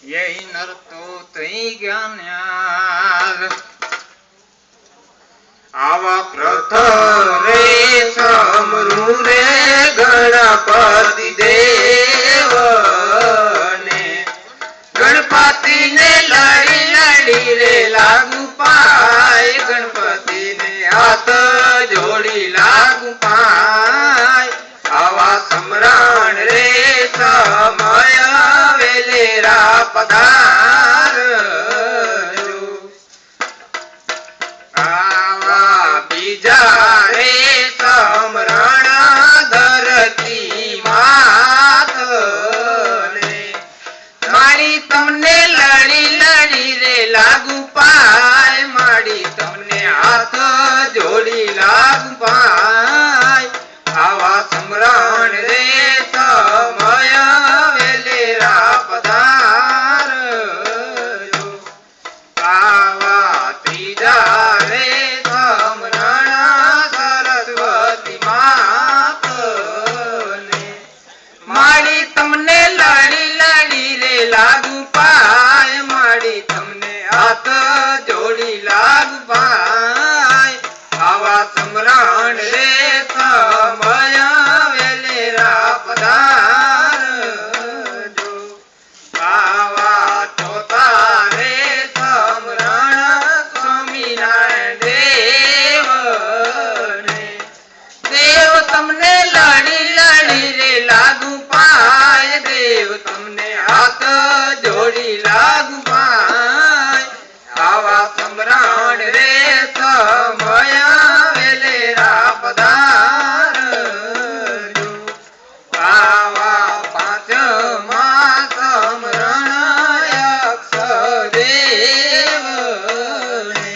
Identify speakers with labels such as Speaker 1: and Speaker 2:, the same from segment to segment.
Speaker 1: यही नर तो तई ज्ञान्याल आवा प्रथम रे समरू रे गणपति देव ने गणपति ने लड़ी लड़ी रे लागू पाए गणपति ने हाथ जोड़ी लागू पाए आवा सम्राण रे समय वेलेरा पधार आवा बीजा रे सम्राण धरती मात ने मारी तमने लड़ी लड़ी रे लागू पाए मारी तमने हाथ जोड़ी लागू पाए आवा सम्राण रे समय वेलेरा पधार आवा त्रीजा रे सम्राण सरस्वती मात ने माड़ी तमने लड़ी लड़ी रे लागू पाए माड़ी तमने हाथ जोड़ी लागू पाए आवा सम्राण रे समय वेलेरा पधार आवा चौथा रे सम्राण स्वामीनारायण देव ने देव तमने लड़ी लड़ी रे लागू पाए देव तमने हाथ जोड़ी लागू पाए आवा सम्राण रे समय वेलेरा पधार आवा पांचमा सम्राण यक्ष देव ने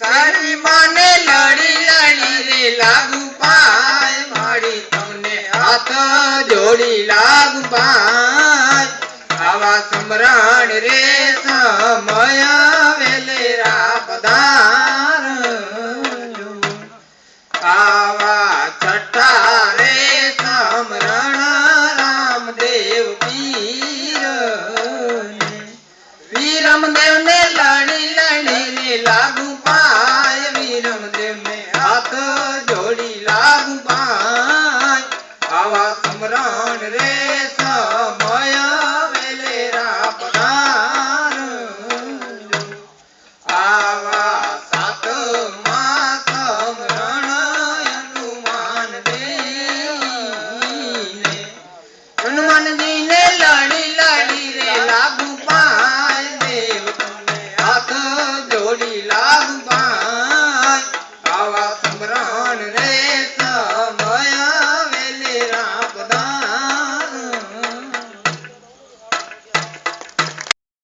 Speaker 1: सारी माने लड़ी लड़ी रे लागू पाए माड़ी तमने हाथ जोड़ी लागू पाए आवा सम्राण रे समय वेलेरा पधार आवा छठा रे सम्राण रामदेव वीर ने वीरमदेव ने लड़ी लड़ी रे लागू पाए वीरमदेव ने हाथ जोड़ी लागू पाए आवा सम्राण रे समय वेलेरा पधार आवा सातमा सम्राण हनुमान जी ने लड़ी लड़ी रे लागू पाए देव तुमने हाथ जोड़ी ला